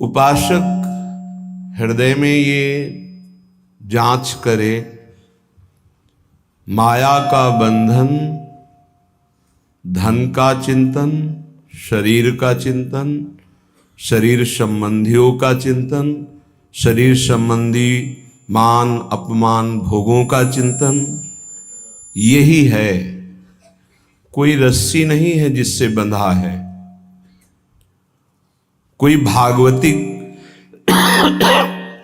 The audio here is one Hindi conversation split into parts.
उपासक हृदय में ये जांच करे, माया का बंधन, धन का चिंतन, शरीर का चिंतन, शरीर संबंधियों का चिंतन, शरीर संबंधी मान अपमान भोगों का चिंतन, यही है। कोई रस्सी नहीं है जिससे बंधा है, कोई भागवतिक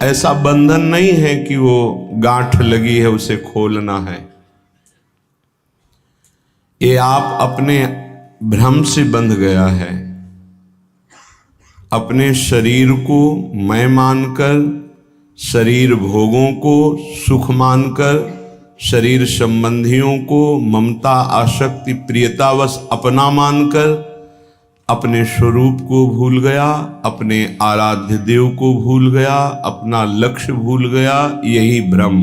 ऐसा बंधन नहीं है कि वो गांठ लगी है उसे खोलना है। ये आप अपने भ्रम से बंध गया है। अपने शरीर को मैं मानकर, शरीर भोगों को सुख मानकर, शरीर संबंधियों को ममता आसक्ति प्रियतावश अपना मानकर अपने स्वरूप को भूल गया, अपने आराध्य देव को भूल गया, अपना लक्ष्य भूल गया। यही भ्रम,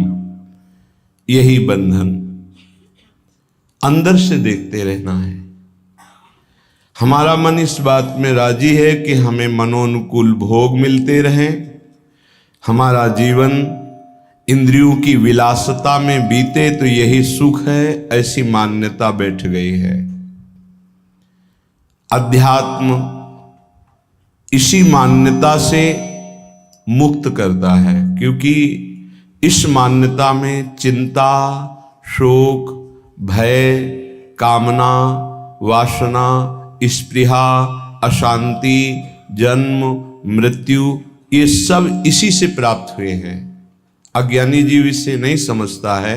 यही बंधन। अंदर से देखते रहना है। हमारा मन इस बात में राजी है कि हमें मनोनुकूल भोग मिलते रहें, हमारा जीवन इंद्रियों की विलासता में बीते तो यही सुख है, ऐसी मान्यता बैठ गई है। अध्यात्म इसी मान्यता से मुक्त करता है, क्योंकि इस मान्यता में चिंता, शोक, भय, कामना, वासना, स्पृहा, अशांति, जन्म, मृत्यु, ये सब इसी से प्राप्त हुए हैं। अज्ञानी जीव इसे नहीं समझता है।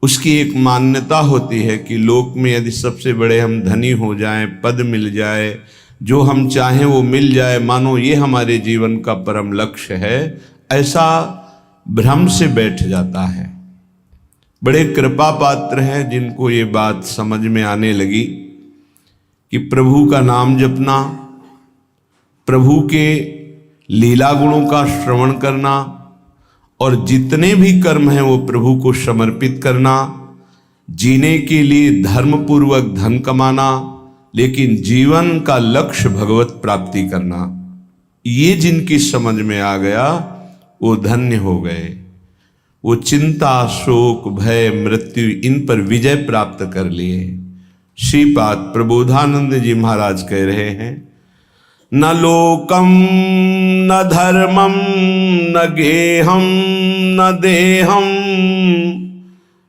उसकी एक मान्यता होती है कि लोक में यदि सबसे बड़े हम धनी हो जाएं, पद मिल जाए, जो हम चाहें वो मिल जाए, मानो ये हमारे जीवन का परम लक्ष्य है, ऐसा भ्रम से बैठ जाता है। बड़े कृपा पात्र हैं जिनको ये बात समझ में आने लगी कि प्रभु का नाम जपना, प्रभु के लीला गुणों का श्रवण करना और जितने भी कर्म हैं वो प्रभु को समर्पित करना, जीने के लिए धर्म पूर्वक धन कमाना, लेकिन जीवन का लक्ष्य भगवत प्राप्ति करना, ये जिनकी समझ में आ गया वो धन्य हो गए। वो चिंता, शोक, भय, मृत्यु, इन पर विजय प्राप्त कर लिए। श्रीपाद प्रबोधानंद जी महाराज कह रहे हैं, न लोकम न धर्मम न गेहम न देहम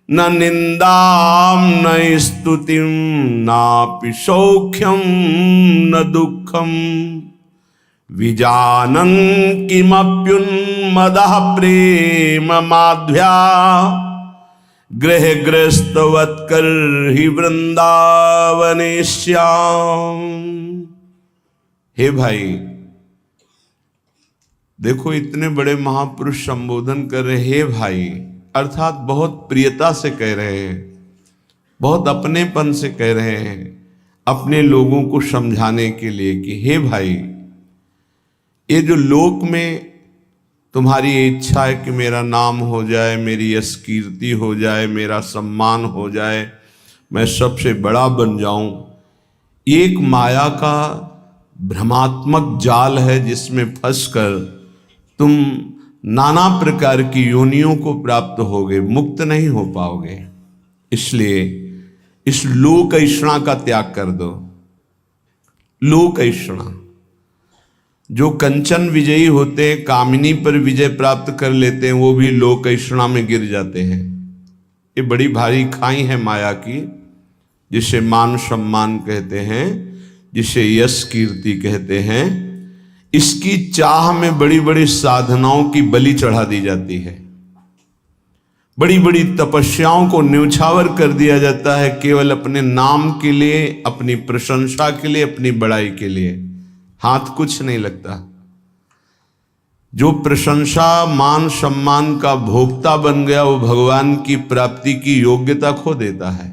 न निंदाम न स्तुतिम नापि सौख्यम न दुखम विजानन किमप्युन्मदः प्रेम माध्या गृहग्रस्तवत्कर ही वृंदावने श्याम। हे भाई, देखो इतने बड़े महापुरुष संबोधन कर रहे, हे भाई अर्थात बहुत प्रियता से कह रहे हैं, बहुत अपनेपन से कह रहे हैं, अपने लोगों को समझाने के लिए कि हे भाई, ये जो लोक में तुम्हारी इच्छा है कि मेरा नाम हो जाए, मेरी यश कीर्ति हो जाए, मेरा सम्मान हो जाए, मैं सबसे बड़ा बन जाऊं, ये एक माया का भ्रमात्मक जाल है जिसमें फंसकर तुम नाना प्रकार की योनियों को प्राप्त होगे, मुक्त नहीं हो पाओगे। इसलिए इस लोक ऐषणा का त्याग कर दो। लोक ऐषणा, जो कंचन विजयी होते हैं, कामिनी पर विजय प्राप्त कर लेते हैं, वो भी लोक ऐषणा में गिर जाते हैं। ये बड़ी भारी खाई है माया की, जिसे मान सम्मान कहते हैं, जिसे यश कीर्ति कहते हैं। इसकी चाह में बड़ी बड़ी साधनाओं की बलि चढ़ा दी जाती है, बड़ी बड़ी तपस्याओं को न्यौछावर कर दिया जाता है, केवल अपने नाम के लिए, अपनी प्रशंसा के लिए, अपनी बड़ाई के लिए। हाथ कुछ नहीं लगता। जो प्रशंसा मान सम्मान का भोक्ता बन गया, वो भगवान की प्राप्ति की योग्यता खो देता है।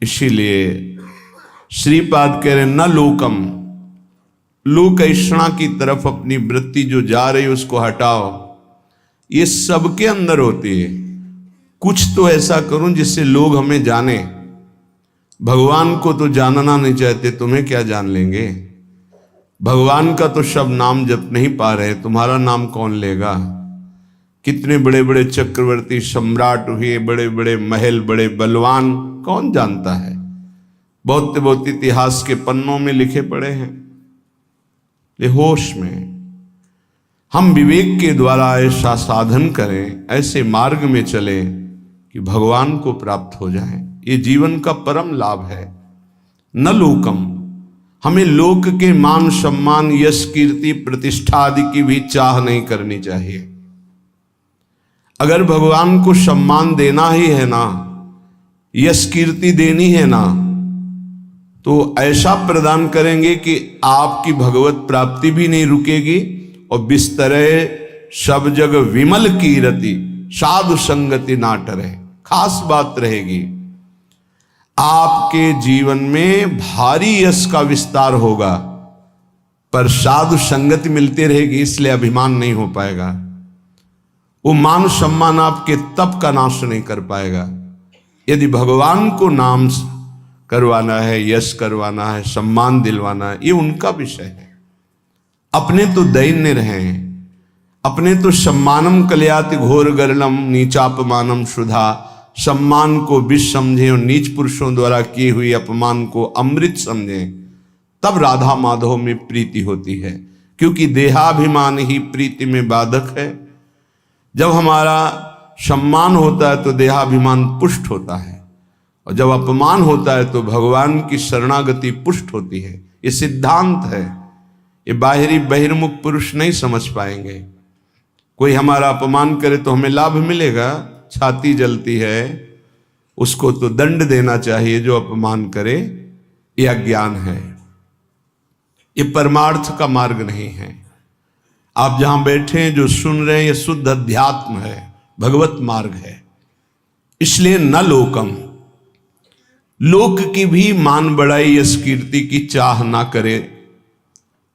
इसीलिए श्रीपाद कह रहे, न लोकम, लोक ऐषणा की तरफ अपनी वृत्ति जो जा रही उसको हटाओ। ये सबके अंदर होती है। कुछ तो ऐसा करूं जिससे लोग हमें जाने। भगवान को तो जानना नहीं चाहते, तुम्हें क्या जान लेंगे। भगवान का तो शब्द नाम जप नहीं पा रहे, तुम्हारा नाम कौन लेगा? कितने बड़े बड़े चक्रवर्ती सम्राट हुए, बड़े बड़े महल, बड़े बलवान, कौन जानता है? बहुत बहुत इतिहास के पन्नों में लिखे पड़े हैं। ये होश में हम विवेक के द्वारा ऐसा साधन करें, ऐसे मार्ग में चले कि भगवान को प्राप्त हो जाए। ये जीवन का परम लाभ है। न लोकम, हमें लोक के मान सम्मान, यश कीर्ति प्रतिष्ठा आदि की भी चाह नहीं करनी चाहिए। अगर भगवान को सम्मान देना ही है ना, यश कीर्ति देनी है ना, तो ऐसा प्रदान करेंगे कि आपकी भगवत प्राप्ति भी नहीं रुकेगी और बिस्तरे सब जग विमल कीरति साधु संगति ना टरे। खास बात रहेगी, आपके जीवन में भारी यश का विस्तार होगा, पर साधु संगति मिलती रहेगी, इसलिए अभिमान नहीं हो पाएगा। वो मान सम्मान आपके तप का नाश नहीं कर पाएगा। यदि भगवान को नाम करवाना है, यश करवाना है, सम्मान दिलवाना है, ये उनका विषय है। अपने तो दैन्य रहे, अपने तो सम्मानम कल्याति घोर गरलम नीचापमानम शुधा, सम्मान को विष समझे और नीच पुरुषों द्वारा किए हुए अपमान को अमृत समझे, तब राधा माधव में प्रीति होती है। क्योंकि देहाभिमान ही प्रीति में बाधक है। जब हमारा सम्मान होता है तो देहाभिमान पुष्ट होता है, और जब अपमान होता है तो भगवान की शरणागति पुष्ट होती है। ये सिद्धांत है, ये बाहरी बहिर्मुख पुरुष नहीं समझ पाएंगे। कोई हमारा अपमान करे तो हमें लाभ मिलेगा, छाती जलती है, उसको तो दंड देना चाहिए जो अपमान करे, ये अज्ञान है। ये परमार्थ का मार्ग नहीं है। आप जहां बैठे हैं, जो सुन रहे हैं, ये शुद्ध अध्यात्म है, भगवत मार्ग है। इसलिए न लोकम, लोक की भी मान बढ़ाई यश कीर्ति की चाह ना करे,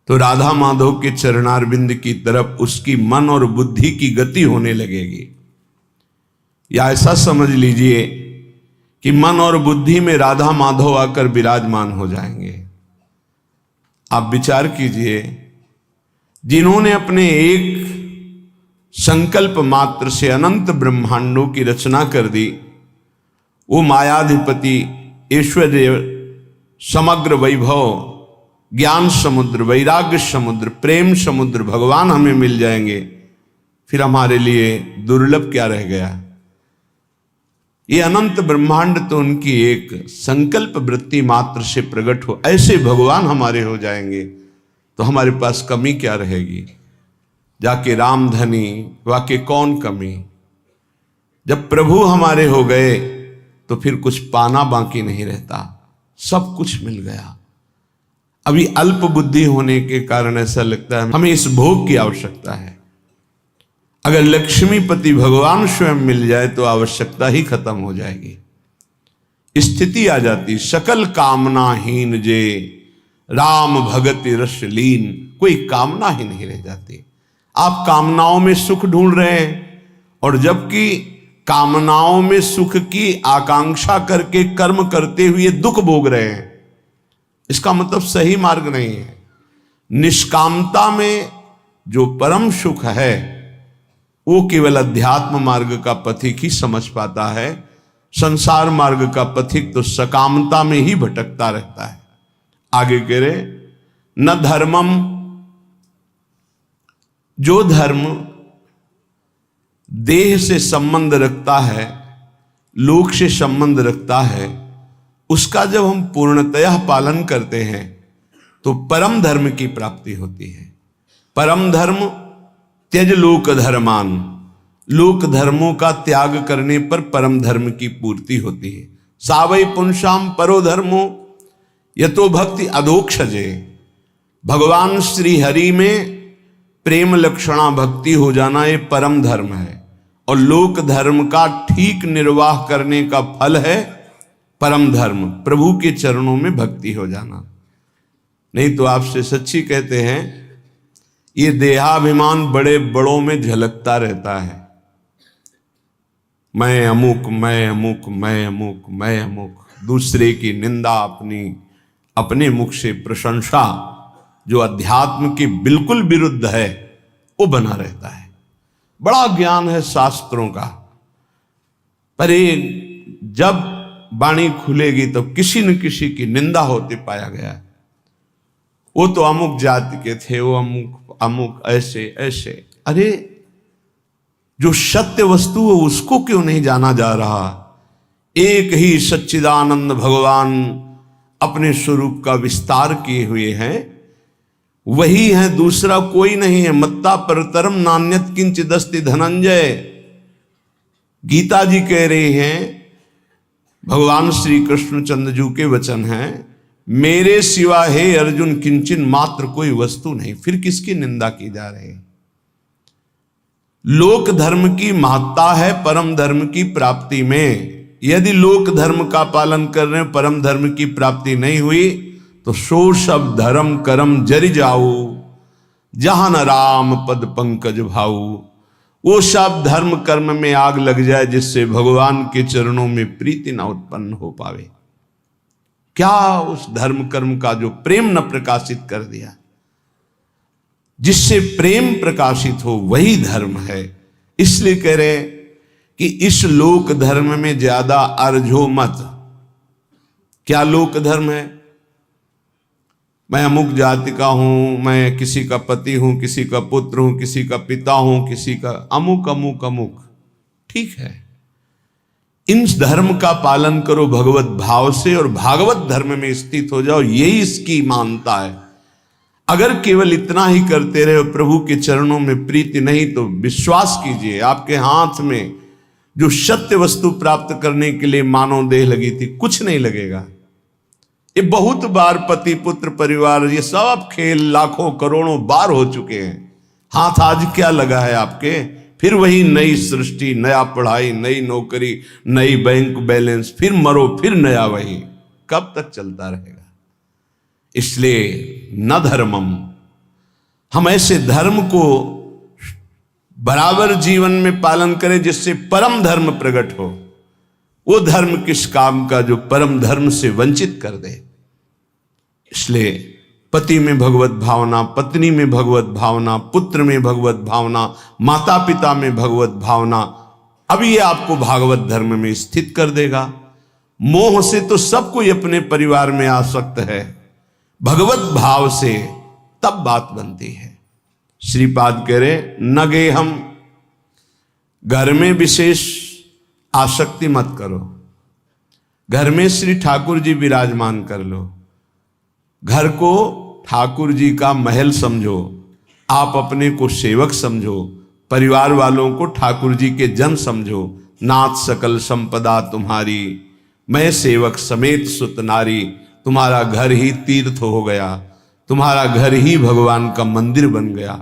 तो राधा माधव के चरणारविंद की तरफ उसकी मन और बुद्धि की गति होने लगेगी। या ऐसा समझ लीजिए कि मन और बुद्धि में राधा माधव आकर विराजमान हो जाएंगे। आप विचार कीजिए, जिन्होंने अपने एक संकल्प मात्र से अनंत ब्रह्मांडों की रचना कर दी, वो मायाधिपति, ऐश्वर्य, समग्र वैभव, ज्ञान समुद्र, वैराग्य समुद्र, प्रेम समुद्र भगवान हमें मिल जाएंगे, फिर हमारे लिए दुर्लभ क्या रह गया? ये अनंत ब्रह्मांड तो उनकी एक संकल्प वृत्ति मात्र से प्रकट हो, ऐसे भगवान हमारे हो जाएंगे, तो हमारे पास कमी क्या रहेगी? जाके रामधनी वाके कौन कमी? जब प्रभु हमारे हो गए तो फिर कुछ पाना बाकी नहीं रहता, सब कुछ मिल गया। अभी अल्प बुद्धि होने के कारण ऐसा लगता है हमें इस भोग की आवश्यकता है। अगर लक्ष्मीपति भगवान स्वयं मिल जाए तो आवश्यकता ही खत्म हो जाएगी। स्थिति आ जाती, सकल कामनाहीन जे राम भगति रस लीन, कोई कामना ही नहीं रह जाती। आप कामनाओं में सुख ढूंढ रहे हैं, और जबकि कामनाओं में सुख की आकांक्षा करके कर्म करते हुए दुख भोग रहे हैं, इसका मतलब सही मार्ग नहीं है। निष्कामता में जो परम सुख है वो केवल अध्यात्म मार्ग का पथिक ही समझ पाता है। संसार मार्ग का पथिक तो सकामता में ही भटकता रहता है। आगे कह रहे, न धर्मम, जो धर्म देह से संबंध रखता है, लोक से संबंध रखता है, उसका जब हम पूर्णतया पालन करते हैं तो परम धर्म की प्राप्ति होती है। परम धर्म त्यज लोक धर्मान, लोक धर्मों का त्याग करने पर परम धर्म की पूर्ति होती है। सावै पुंसाम परो धर्मो यतो भक्ति अधोक्षजे, भगवान श्री हरि में प्रेम लक्षणा भक्ति हो जाना ये परम धर्म है, और लोक धर्म का ठीक निर्वाह करने का फल है परम धर्म, प्रभु के चरणों में भक्ति हो जाना। नहीं तो आपसे सच्ची कहते हैं, ये देहाभिमान बड़े बड़ों में झलकता रहता है। मैं अमुक, मैं अमुक, मैं अमुक, मैं अमुक, दूसरे की निंदा, अपने मुख से प्रशंसा, जो अध्यात्म के बिल्कुल विरुद्ध है वो बना रहता है। बड़ा ज्ञान है शास्त्रों का, पर ये जब वाणी खुलेगी तो किसी न किसी की निंदा होते पाया गया। वो तो अमुक जाति के थे, वो अमुक अमुक ऐसे ऐसे। अरे जो सत्य वस्तु है उसको क्यों नहीं जाना जा रहा? एक ही सच्चिदानंद भगवान अपने स्वरूप का विस्तार किए हुए हैं, वही है, दूसरा कोई नहीं है। मत्ता परतरम नान्यत किंचिदस्ति धनंजय। गीता जी कह रहे हैं, भगवान श्री कृष्ण चंद्रजू के वचन हैं, मेरे सिवा हे अर्जुन किंचन मात्र कोई वस्तु नहीं। फिर किसकी निंदा की जा रही है? लोक धर्म की महत्ता है परम धर्म की प्राप्ति में। यदि लोक धर्म का पालन कर रहे हैं, परम धर्म की प्राप्ति नहीं हुई, तो सो सब धर्म करम जरि जाऊ, जहां न राम पद पंकज भाऊ। वो सब धर्म कर्म में आग लग जाए जिससे भगवान के चरणों में प्रीति न उत्पन्न हो पावे। क्या उस धर्म कर्म का जो प्रेम न प्रकाशित कर दिया? जिससे प्रेम प्रकाशित हो वही धर्म है। इसलिए कह रहे कि इस लोक धर्म में ज्यादा अर्झो मत। क्या लोक धर्म है? मैं अमुक जाति का हूं, मैं किसी का पति हूं, किसी का पुत्र हूं, किसी का पिता हूं, किसी का अमुक अमुक अमुक। ठीक है, इन धर्म का पालन करो भगवत भाव से और भागवत धर्म में स्थित हो जाओ, यही इसकी मानता है। अगर केवल इतना ही करते रहे, प्रभु के चरणों में प्रीति नहीं, तो विश्वास कीजिए आपके हाथ में जो सत्य वस्तु प्राप्त करने के लिए मानव देह लगी थी, कुछ नहीं लगेगा। ये बहुत बार पति पुत्र परिवार ये सब खेल लाखों करोड़ों बार हो चुके हैं। हाथ आज क्या लगा है आपके? फिर वही नई सृष्टि, नया पढ़ाई, नई नौकरी, नई बैंक बैलेंस, फिर मरो फिर नया वही। कब तक चलता रहेगा? इसलिए न धर्मम, हम ऐसे धर्म को बराबर जीवन में पालन करें जिससे परम धर्म प्रकट हो। वो धर्म किस काम का जो परम धर्म से वंचित कर दे। इसलिए पति में भगवत भावना, पत्नी में भगवत भावना, पुत्र में भगवत भावना, माता पिता में भगवत भावना, अब ये आपको भागवत धर्म में स्थित कर देगा। मोह से तो सब कोई अपने परिवार में आसक्त है, भगवत भाव से तब बात बनती है। श्रीपाद कह रहे न गे हम, घर में विशेष आसक्ति मत करो। घर में श्री ठाकुर जी विराजमान कर लो, घर को ठाकुर जी का महल समझो, आप अपने को सेवक समझो, परिवार वालों को ठाकुर जी के जन समझो। नाथ सकल संपदा तुम्हारी, मैं सेवक समेत सुत नारी। तुम्हारा घर ही तीर्थ हो गया, तुम्हारा घर ही भगवान का मंदिर बन गया।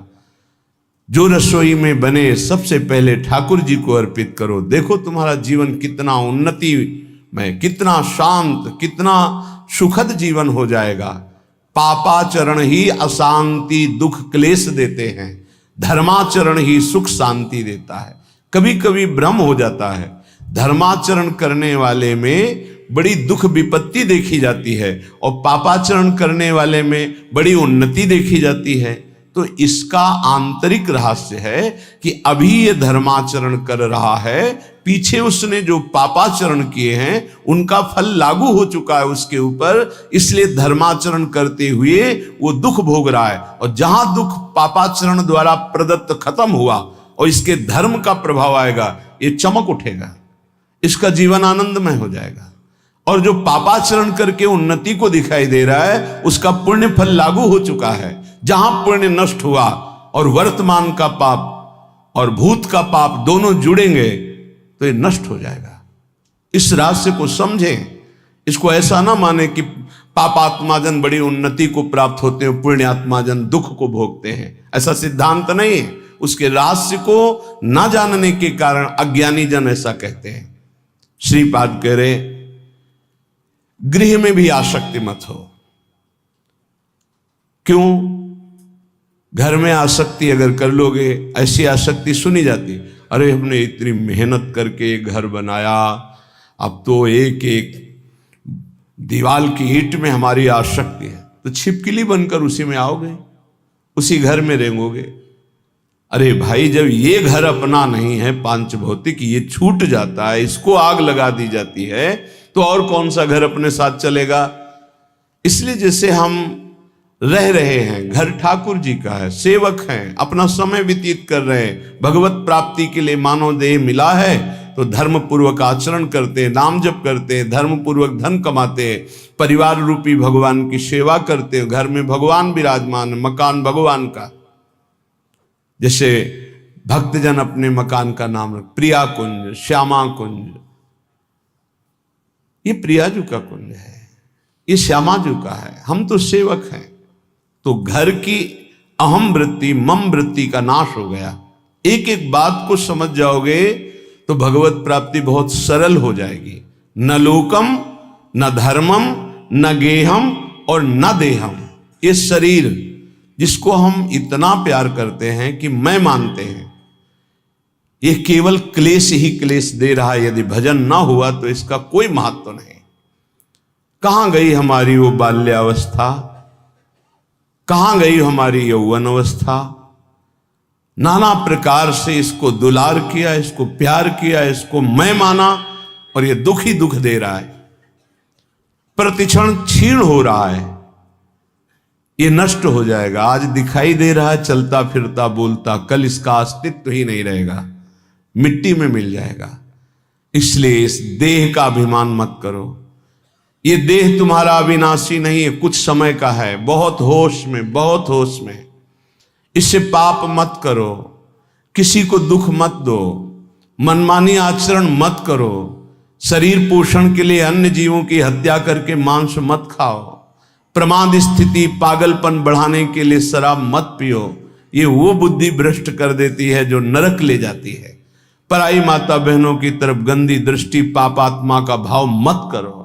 जो रसोई में बने सबसे पहले ठाकुर जी को अर्पित करो। देखो तुम्हारा जीवन कितना उन्नति में, कितना शांत, कितना सुखद जीवन हो जाएगा। पापाचरण ही अशांति दुख क्लेश देते हैं, धर्माचरण ही सुख शांति देता है। कभी कभी भ्रम हो जाता है, धर्माचरण करने वाले में बड़ी दुख विपत्ति देखी जाती है और पापाचरण करने वाले में बड़ी उन्नति देखी जाती है। तो इसका आंतरिक रहस्य है कि अभी ये धर्माचरण कर रहा है, पीछे उसने जो पापाचरण किए हैं उनका फल लागू हो चुका है उसके ऊपर, इसलिए धर्माचरण करते हुए वो दुख भोग रहा है। और जहां दुख पापाचरण द्वारा प्रदत्त खत्म हुआ और इसके धर्म का प्रभाव आएगा, ये चमक उठेगा, इसका जीवन आनंदमय हो जाएगा। और जो पापाचरण करके उन्नति को दिखाई दे रहा है, उसका पुण्य फल लागू हो चुका है। जहां पुण्य नष्ट हुआ और वर्तमान का पाप और भूत का पाप दोनों जुड़ेंगे तो ये नष्ट हो जाएगा। इस रहस्य को समझें, इसको ऐसा ना माने कि पापात्माजन बड़ी उन्नति को प्राप्त होते हैं, पुण्यात्माजन दुख को भोगते हैं, ऐसा सिद्धांत नहीं है। उसके रहस्य को ना जानने के कारण अज्ञानी जन ऐसा कहते हैं। श्रीपाद कह रहे गृह में भी आसक्ति मत हो। क्यों? घर में आसक्ति अगर कर लोगे, ऐसी आसक्ति सुनी जाती, अरे हमने इतनी मेहनत करके घर बनाया, अब तो एक एक दीवार की ईंट में हमारी आसक्ति है। तो छिपकली बनकर उसी में आओगे, उसी घर में रेंगोगे। अरे भाई, जब ये घर अपना नहीं है, पांच भौतिक, ये छूट जाता है, इसको आग लगा दी जाती है, तो और कौन सा घर अपने साथ चलेगा। इसलिए जैसे हम रह रहे हैं, घर ठाकुर जी का है, सेवक हैं, अपना समय व्यतीत कर रहे हैं, भगवत प्राप्ति के लिए मानव देह मिला है तो धर्म पूर्वक आचरण करते हैं, नाम जप करते हैं, धर्म पूर्वक धन कमाते हैं, परिवार रूपी भगवान की सेवा करते हैं, घर में भगवान विराजमान, मकान भगवान का। जैसे भक्तजन अपने मकान का नाम प्रिया कुंज, श्यामा कुंज, ये प्रियाजू का कुंज है, ये श्यामाजू का है, हम तो सेवक हैं। तो घर की अहम वृत्ति, मम वृत्ति का नाश हो गया। एक एक बात को समझ जाओगे तो भगवत प्राप्ति बहुत सरल हो जाएगी। न लोकम, न धर्मम, न गेहम और न देहम। ये शरीर जिसको हम इतना प्यार करते हैं कि मैं मानते हैं, ये केवल क्लेश ही क्लेश दे रहा है। यदि भजन ना हुआ तो इसका कोई महत्व नहीं। कहां गई हमारी वो बाल्यावस्था, कहां गई हमारी यौवन अवस्था। नाना प्रकार से इसको दुलार किया, इसको प्यार किया, इसको मैं माना, और ये दुख ही दुख दे रहा है, प्रतिक्षण क्षीण हो रहा है, ये नष्ट हो जाएगा। आज दिखाई दे रहा है चलता फिरता बोलता, कल इसका अस्तित्व ही नहीं रहेगा, मिट्टी में मिल जाएगा। इसलिए इस देह का अभिमान मत करो। ये देह तुम्हारा अविनाशी नहीं है, कुछ समय का है। बहुत होश में, बहुत होश में। इससे पाप मत करो, किसी को दुख मत दो, मनमानी आचरण मत करो, शरीर पोषण के लिए अन्य जीवों की हत्या करके मांस मत खाओ, प्रमाद स्थिति पागलपन बढ़ाने के लिए शराब मत पियो। ये वो बुद्धि भ्रष्ट कर देती है जो नरक ले जाती है। पराई माता बहनों की तरफ गंदी दृष्टि, पापात्मा का भाव मत करो।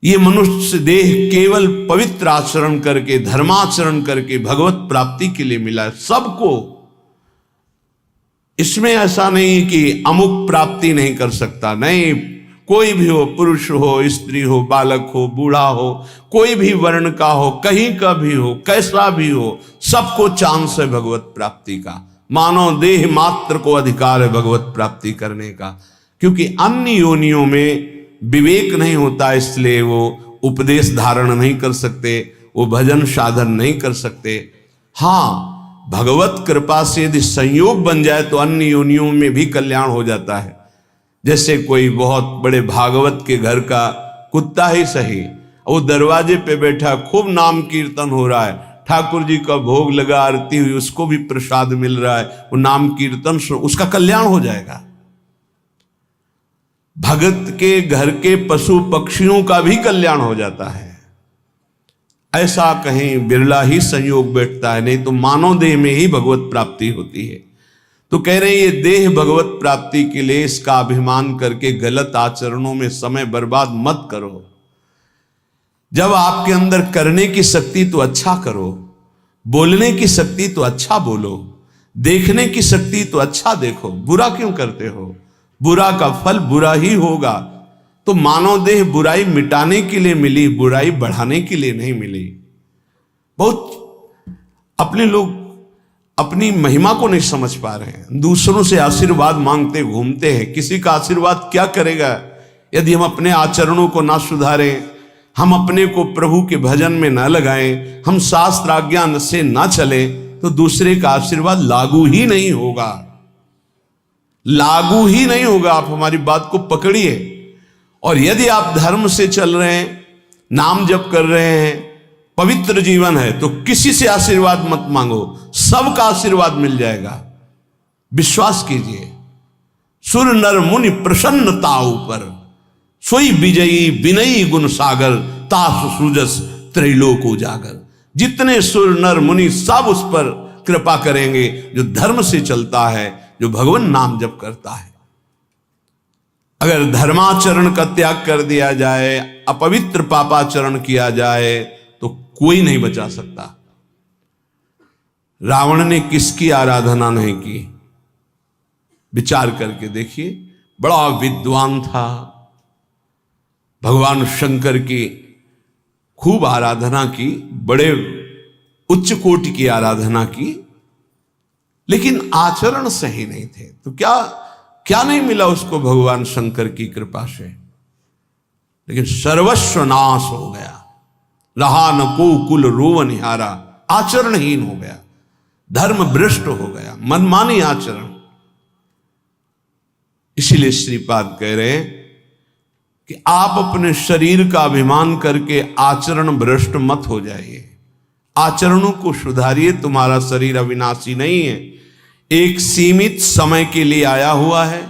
ये मनुष्य देह केवल पवित्र आचरण करके, धर्माचरण करके भगवत प्राप्ति के लिए मिला है सबको। इसमें ऐसा नहीं कि अमुक प्राप्ति नहीं कर सकता, नहीं। कोई भी हो, पुरुष हो, स्त्री हो, बालक हो, बूढ़ा हो, कोई भी वर्ण का हो, कहीं का भी हो, कैसा भी हो, सबको चांस है भगवत प्राप्ति का। मानव देह मात्र को अधिकार है भगवत प्राप्ति करने का, क्योंकि अन्य योनियों में विवेक नहीं होता, इसलिए वो उपदेश धारण नहीं कर सकते, वो भजन साधन नहीं कर सकते। हाँ, भगवत कृपा से यदि संयोग बन जाए तो अन्य योनियों में भी कल्याण हो जाता है। जैसे कोई बहुत बड़े भागवत के घर का कुत्ता ही सही, वो दरवाजे पे बैठा, खूब नाम कीर्तन हो रहा है, ठाकुर जी का भोग लगा, आरती हुई, उसको भी प्रसाद मिल रहा है, वो नाम कीर्तन, उसका कल्याण हो जाएगा। भगत के घर के पशु पक्षियों का भी कल्याण हो जाता है। ऐसा कहीं बिरला ही संयोग बैठता है, नहीं तो मानव देह में ही भगवत प्राप्ति होती है। तो कह रहे हैं ये देह भगवत प्राप्ति के लिए इसका अभिमान करके गलत आचरणों में समय बर्बाद मत करो। जब आपके अंदर करने की शक्ति तो अच्छा करो, बोलने की शक्ति तो अच्छा बोलो, देखने की शक्ति तो अच्छा देखो। बुरा क्यों करते हो? बुरा का फल बुरा ही होगा। तो मानव देह बुराई मिटाने के लिए मिली, बुराई बढ़ाने के लिए नहीं मिली। बहुत अपने लोग अपनी महिमा को नहीं समझ पा रहे हैं, दूसरों से आशीर्वाद मांगते घूमते हैं। किसी का आशीर्वाद क्या करेगा यदि हम अपने आचरणों को ना सुधारें, हम अपने को प्रभु के भजन में ना लगाएं, हम शास्त्र आज्ञा से ना चले, तो दूसरे का आशीर्वाद लागू ही नहीं होगा, लागू ही नहीं होगा। आप हमारी बात को पकड़िए। और यदि आप धर्म से चल रहे हैं, नाम जप कर रहे हैं, पवित्र जीवन है, तो किसी से आशीर्वाद मत मांगो, सबका आशीर्वाद मिल जाएगा। विश्वास कीजिए। सुर नर मुनि प्रसन्नता ऊपर, सोई विजयी विनयी गुण सागर, तासु सूजस त्रैलोक उजागर। जितने सुर नर मुनि सब उस पर कृपा करेंगे जो धर्म से चलता है, जो भगवान नाम जप करता है। अगर धर्माचरण का त्याग कर दिया जाए, अपवित्र पापाचरण किया जाए, तो कोई नहीं बचा सकता। रावण ने किसकी आराधना नहीं की? विचार करके देखिए। बड़ा विद्वान था, भगवान शंकर की खूब आराधना की, बड़े उच्च कोटि की आराधना की, लेकिन आचरण सही नहीं थे। तो क्या क्या नहीं मिला उसको भगवान शंकर की कृपा से? लेकिन सर्वस्व नाश हो गया, रहा न को कुल रोव निहारा, आचरणहीन हो गया, धर्म भ्रष्ट हो गया, मनमानी आचरण। इसीलिए श्रीपाद कह रहे हैं कि आप अपने शरीर का अभिमान करके आचरण भ्रष्ट मत हो जाइए, आचरणों को सुधारिए। तुम्हारा शरीर अविनाशी नहीं है, एक सीमित समय के लिए आया हुआ है,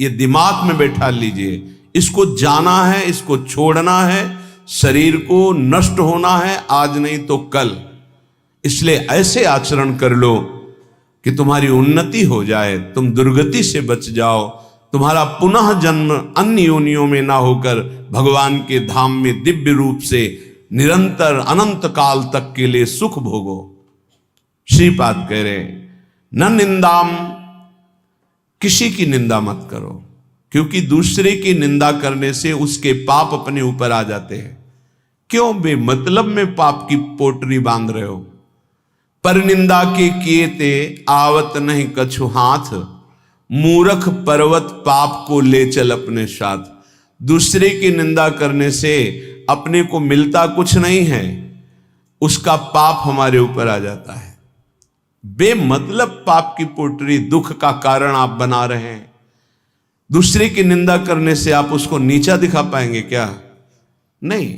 ये दिमाग में बैठा लीजिए। इसको जाना है, इसको छोड़ना है, शरीर को नष्ट होना है, आज नहीं तो कल। इसलिए ऐसे आचरण कर लो कि तुम्हारी उन्नति हो जाए, तुम दुर्गति से बच जाओ, तुम्हारा पुनः जन्म अन्य योनियों में ना होकर भगवान के धाम में दिव्य रूप से निरंतर अनंत काल तक के लिए सुख भोगो। श्रीपाद कह रहे न निंदाम, किसी की निंदा मत करो, क्योंकि दूसरे की निंदा करने से उसके पाप अपने ऊपर आ जाते हैं। क्यों बेमतलब में पाप की पोटरी बांध रहे हो? पर निंदा के किए ते आवत नहीं कछु हाथ, मूर्ख पर्वत पाप को ले चल अपने साथ। दूसरे की निंदा करने से अपने को मिलता कुछ नहीं है, उसका पाप हमारे ऊपर आ जाता है। बेमतलब पाप की पोटरी, दुख का कारण आप बना रहे हैं। दूसरे की निंदा करने से आप उसको नीचा दिखा पाएंगे क्या? नहीं।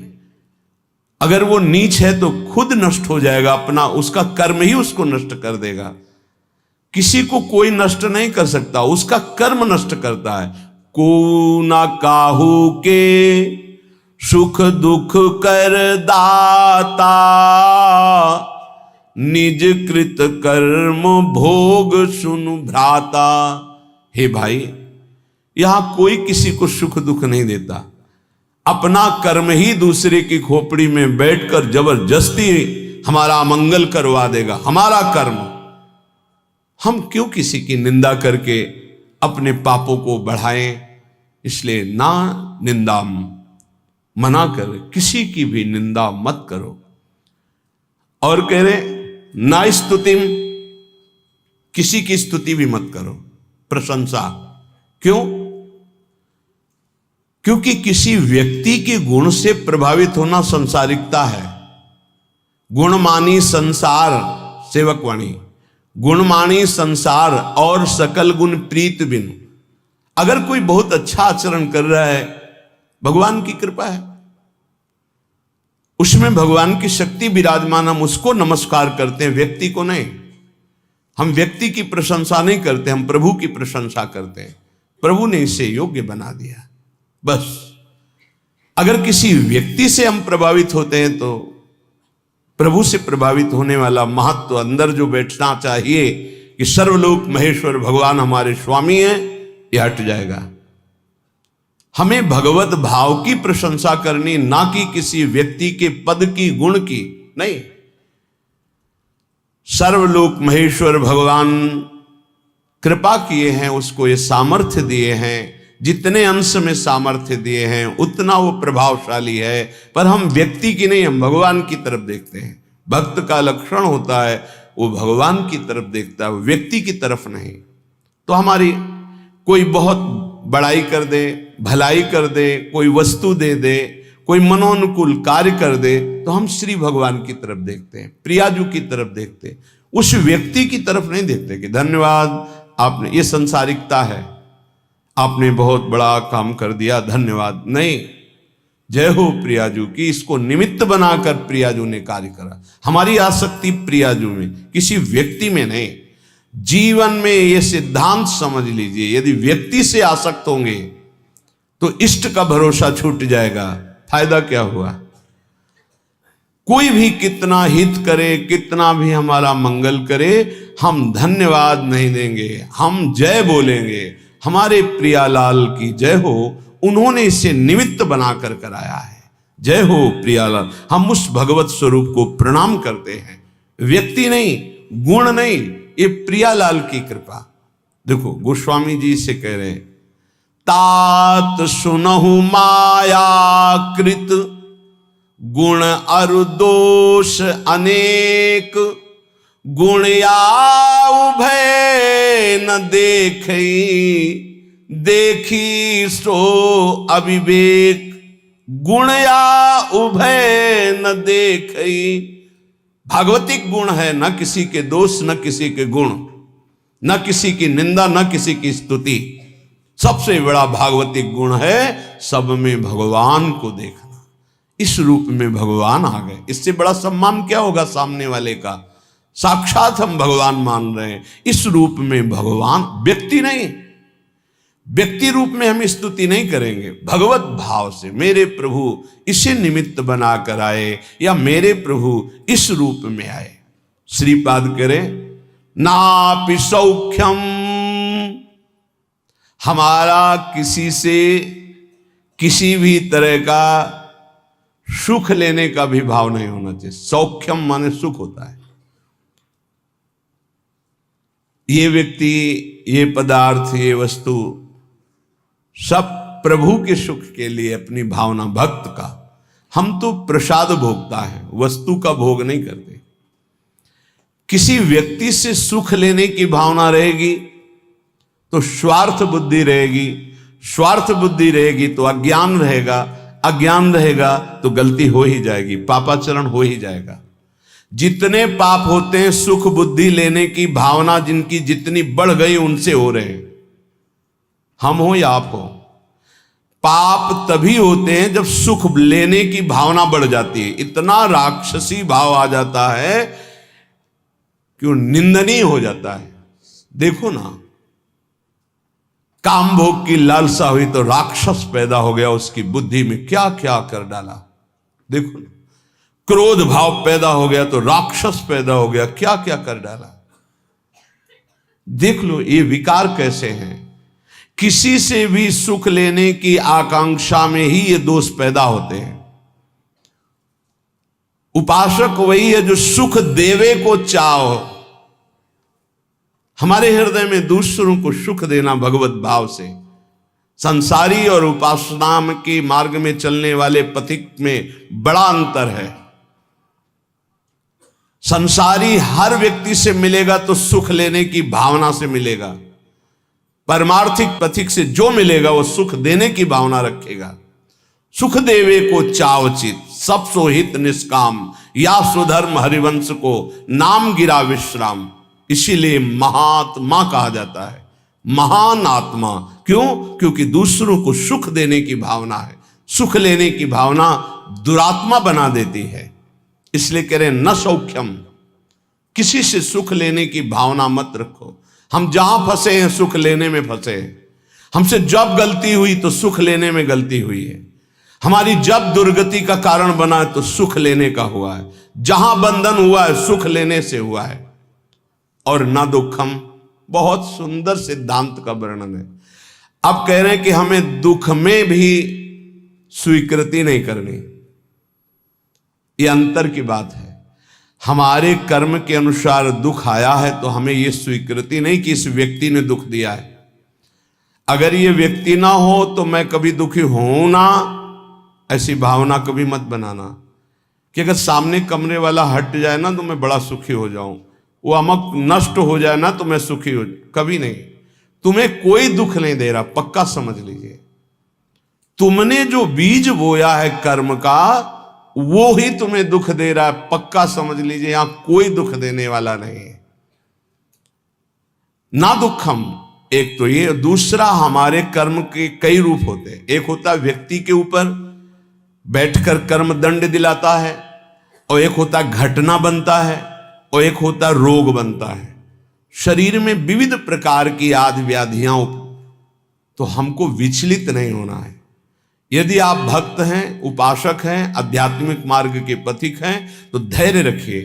अगर वो नीच है तो खुद नष्ट हो जाएगा, अपना उसका कर्म ही उसको नष्ट कर देगा। किसी को कोई नष्ट नहीं कर सकता, उसका कर्म नष्ट करता है। को ना काहू के सुख दुख कर दाता, निज कृत कर्म भोग सुन भ्राता। हे भाई, यहां कोई किसी को सुख दुख नहीं देता, अपना कर्म ही दूसरे की खोपड़ी में बैठकर जबरदस्ती हमारा अमंगल करवा देगा। हमारा कर्म, हम क्यों किसी की निंदा करके अपने पापों को बढ़ाएं? इसलिए ना निंदा, मना कर, किसी की भी निंदा मत करो। और कह रहे ना स्तुतिम, किसी की स्तुति भी मत करो, प्रशंसा। क्यों? क्योंकि किसी व्यक्ति के गुण से प्रभावित होना संसारिकता है। गुणमानी संसार, सेवकवाणी, गुणमानी संसार और सकल गुण प्रीत बिन। अगर कोई बहुत अच्छा आचरण कर रहा है, भगवान की कृपा है, उसमें भगवान की शक्ति विराजमान, हम उसको नमस्कार करते हैं, व्यक्ति को नहीं। हम व्यक्ति की प्रशंसा नहीं करते, हम प्रभु की प्रशंसा करते हैं। प्रभु ने इसे योग्य बना दिया, बस। अगर किसी व्यक्ति से हम प्रभावित होते हैं तो प्रभु से प्रभावित होने वाला महत्व अंदर जो बैठना चाहिए कि सर्वलोक महेश्वर भगवान हमारे स्वामी हैं, यह हट जाएगा। हमें भगवत भाव की प्रशंसा करनी, ना कि किसी व्यक्ति के पद की, गुण की नहीं। सर्वलोक महेश्वर भगवान कृपा किए हैं, उसको ये सामर्थ्य दिए हैं, जितने अंश में सामर्थ्य दिए हैं उतना वो प्रभावशाली है। पर हम व्यक्ति की नहीं, हम भगवान की तरफ देखते हैं। भक्त का लक्षण होता है वो भगवान की तरफ देखता है, व्यक्ति की तरफ नहीं। तो हमारी कोई बहुत बड़ाई कर दे, भलाई कर दे, कोई वस्तु दे दे, कोई मनोनुकूल कार्य कर दे, तो हम श्री भगवान की तरफ देखते हैं, प्रियाजू की तरफ देखते हैं, उस व्यक्ति की तरफ नहीं देखते कि धन्यवाद आपने, ये संसारिकता है, आपने बहुत बड़ा काम कर दिया, धन्यवाद। नहीं, जय हो प्रियाजू की, इसको निमित्त बनाकर प्रियाजू ने कार्य करा। हमारी आसक्ति प्रियाजू में, किसी व्यक्ति में नहीं। जीवन में यह सिद्धांत समझ लीजिए, यदि व्यक्ति से आसक्त होंगे तो इष्ट का भरोसा छूट जाएगा, फायदा क्या हुआ? कोई भी कितना हित करे, कितना भी हमारा मंगल करे, हम धन्यवाद नहीं देंगे, हम जय बोलेंगे, हमारे प्रियालाल की जय हो, उन्होंने इसे निमित्त बनाकर कराया है, जय हो प्रियालाल। हम उस भगवत स्वरूप को प्रणाम करते हैं, व्यक्ति नहीं, गुण नहीं, ये प्रियालाल की कृपा। देखो गोस्वामी जी से कह रहे हैं, तात सुनहु माया कृत गुण अरु दोष अनेक, गुण या उभय न देखई, देखी सो अविवेक, गुण या उभय न देखई। भागवतिक गुण है, न किसी के दोष न किसी के गुण, न किसी की निंदा न किसी की स्तुति। सबसे बड़ा भागवतिक गुण है सब में भगवान को देखना। इस रूप में भगवान आ गए, इससे बड़ा सम्मान क्या होगा सामने वाले का। साक्षात हम भगवान मान रहे हैं, इस रूप में भगवान, व्यक्ति नहीं, व्यक्ति रूप में हम स्तुति नहीं करेंगे, भगवत भाव से मेरे प्रभु इसे निमित्त बनाकर आए, या मेरे प्रभु इस रूप में आए। श्रीपाद करे नापि सौख्यम, हमारा किसी से किसी भी तरह का सुख लेने का भी भाव नहीं होना चाहिए। सौख्यम माने सुख होता है। ये व्यक्ति, ये पदार्थ, ये वस्तु सब प्रभु के सुख के लिए अपनी भावना, भक्त का। हम तो प्रसाद भोगता है, वस्तु का भोग नहीं करते। किसी व्यक्ति से सुख लेने की भावना रहेगी तो स्वार्थ बुद्धि रहेगी, स्वार्थ बुद्धि रहेगी तो अज्ञान रहेगा, अज्ञान रहेगा तो गलती हो ही जाएगी, पापाचरण हो ही जाएगा। जितने पाप होते हैं सुख बुद्धि लेने की भावना जिनकी जितनी बढ़ गई उनसे हो रहे हैं, हम हो या आप हो। पाप तभी होते हैं जब सुख लेने की भावना बढ़ जाती है, इतना राक्षसी भाव आ जाता है कि वो निंदनीय हो जाता है। देखो ना, काम भोग की लालसा हुई तो राक्षस पैदा हो गया, उसकी बुद्धि में क्या क्या कर डाला। देखो ना, क्रोध भाव पैदा हो गया तो राक्षस पैदा हो गया, क्या क्या कर डाला। देख लो ये विकार कैसे हैं। किसी से भी सुख लेने की आकांक्षा में ही ये दोष पैदा होते हैं। उपासक वही है जो सुख देवे को चाहो। हमारे हृदय में दूसरों को सुख देना भगवत भाव से। संसारी और उपासना के मार्ग में चलने वाले पथिक में बड़ा अंतर है। संसारी हर व्यक्ति से मिलेगा तो सुख लेने की भावना से मिलेगा, परमार्थिक पथिक से जो मिलेगा वो सुख देने की भावना रखेगा। सुख देवे को चावचित, सब सोहित निष्काम, या सुधर्म हरिवंश को नाम गिरा विश्राम। इसीलिए महात्मा कहा जाता है, महान आत्मा। क्यों? क्योंकि दूसरों को सुख देने की भावना है। सुख लेने की भावना दुरात्मा बना देती है। इसलिए कह रहे न सौख्यम, किसी से सुख लेने की भावना मत रखो। हम जहां फंसे हैं सुख लेने में फंसे हैं। हमसे जब गलती हुई तो सुख लेने में गलती हुई है। हमारी जब दुर्गति का कारण बना है तो सुख लेने का हुआ है। जहां बंधन हुआ है सुख लेने से हुआ है। और न दुखम, बहुत सुंदर सिद्धांत का वर्णन है। अब कह रहे हैं कि हमें दुख में भी स्वीकृति नहीं करनी। ये अंतर की बात है। हमारे कर्म के अनुसार दुख आया है तो हमें यह स्वीकृति नहीं कि इस व्यक्ति ने दुख दिया है। अगर ये व्यक्ति ना हो तो मैं कभी दुखी हूं ना, ऐसी भावना कभी मत बनाना कि अगर सामने कमरे वाला हट जाए ना तो मैं बड़ा सुखी हो जाऊं, वो अमक नष्ट हो जाए ना तो मैं सुखी हो जाऊं। कभी नहीं। तुम्हें कोई दुख नहीं दे रहा, पक्का समझ लीजिए। तुमने जो बीज बोया है कर्म का वो ही तुम्हें दुख दे रहा है, पक्का समझ लीजिए। यहां कोई दुख देने वाला नहीं है। ना दुखम, एक तो ये। दूसरा, हमारे कर्म के कई रूप होते हैं। एक होता है व्यक्ति के ऊपर बैठकर कर्म दंड दिलाता है, और एक होता है घटना बनता है, और एक होता है रोग बनता है। शरीर में विविध प्रकार की आदि व्याधियां, तो हमको विचलित नहीं होना है। यदि आप भक्त हैं, उपासक हैं, आध्यात्मिक मार्ग के पथिक हैं तो धैर्य रखिए।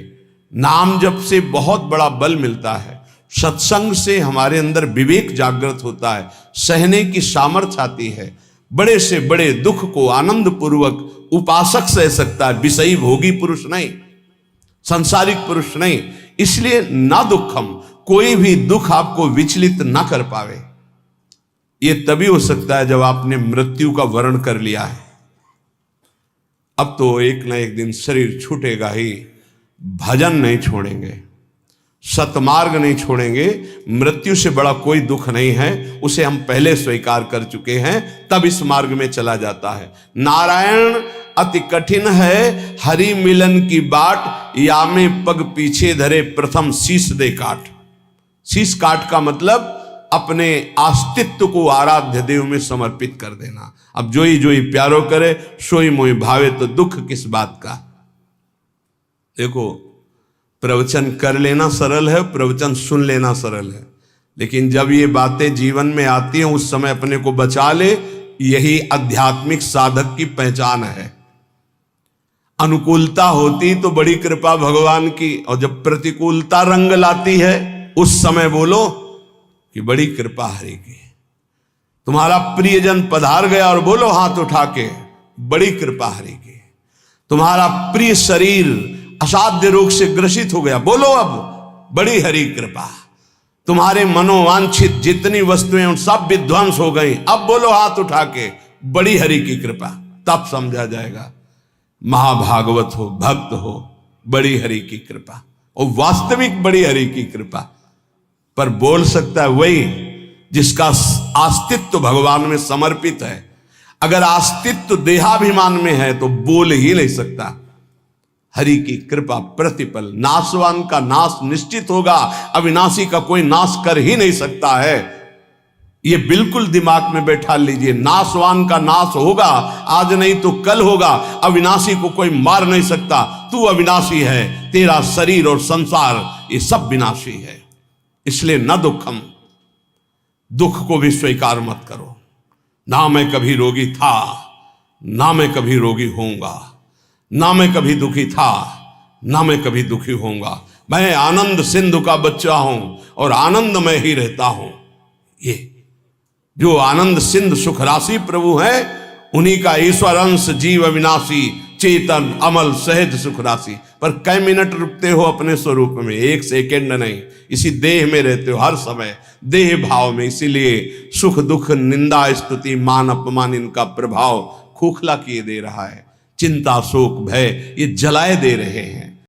नाम जप से बहुत बड़ा बल मिलता है। सत्संग से हमारे अंदर विवेक जागृत होता है, सहने की सामर्थ्य आती है। बड़े से बड़े दुख को आनंद पूर्वक उपासक सह सकता है, विषयी भोगी पुरुष नहीं, संसारिक पुरुष नहीं। इसलिए ना दुखम, कोई भी दुख आपको विचलित ना कर पावे। यह तभी हो सकता है जब आपने मृत्यु का वर्ण कर लिया है। अब तो एक न एक दिन शरीर छूटेगा ही, भजन नहीं छोड़ेंगे, सतमार्ग नहीं छोड़ेंगे। मृत्यु से बड़ा कोई दुख नहीं है, उसे हम पहले स्वीकार कर चुके हैं, तब इस मार्ग में चला जाता है। नारायण अति कठिन है, हरि मिलन की बाट, या में पग पीछे धरे प्रथम शीश दे काट। शीश काट का मतलब अपने अस्तित्व को आराध्य देव में समर्पित कर देना। अब जोई जोई प्यारो करे, सोई मोई भावे, तो दुख किस बात का। देखो, प्रवचन कर लेना सरल है, प्रवचन सुन लेना सरल है, लेकिन जब ये बातें जीवन में आती हैं उस समय अपने को बचा ले। यही आध्यात्मिक साधक की पहचान है। अनुकूलता होती तो बड़ी कृपा भगवान की, और जब प्रतिकूलता रंग लाती है उस समय बोलो कि बड़ी कृपा हरि की। तुम्हारा प्रियजन पधार गया और बोलो हाथ उठा के, बड़ी कृपा हरि की। तुम्हारा प्रिय शरीर असाध्य रोग से ग्रसित हो गया, बोलो अब बड़ी हरि कृपा। तुम्हारे मनोवांछित जितनी वस्तुएं उन सब विध्वंस हो गई, अब बोलो हाथ उठा के, बड़ी हरि की कृपा। तब समझा जाएगा महाभागवत हो, भक्त हो, बड़ी हरि की कृपा, और वास्तविक बड़ी हरि की कृपा। पर बोल सकता है वही जिसका अस्तित्व भगवान में समर्पित है। अगर अस्तित्व देहाभिमान में है तो बोल ही नहीं सकता। हरि की कृपा प्रतिपल, नाशवान का नाश निश्चित होगा, अविनाशी का कोई नाश कर ही नहीं सकता है। ये बिल्कुल दिमाग में बैठा लीजिए, नाशवान का नाश होगा, आज नहीं तो कल होगा। अविनाशी को कोई मार नहीं सकता, तू अविनाशी है, तेरा शरीर और संसार ये सब विनाशी है। इसलिए न दुखम, दुख को भी स्वीकार मत करो। ना मैं कभी रोगी था, ना मैं कभी रोगी होऊंगा, ना मैं कभी दुखी था, ना मैं कभी दुखी होऊंगा। मैं आनंद सिंधु का बच्चा हूं और आनंद में ही रहता हूं। ये जो आनंद सिंधु सुख राशि प्रभु है, उन्हीं का ईश्वर अंश जीव अविनाशी चेतन अमल सहज सुख राशि। पर कई मिनट रुकते हो अपने स्वरूप में, एक सेकंड नहीं। इसी देह में रहते हो हर समय, देह भाव में। इसीलिए सुख दुख निंदा स्तुति मान अपमान इनका प्रभाव खोखला किए दे रहा है। चिंता शोक भय ये जलाए दे रहे हैं।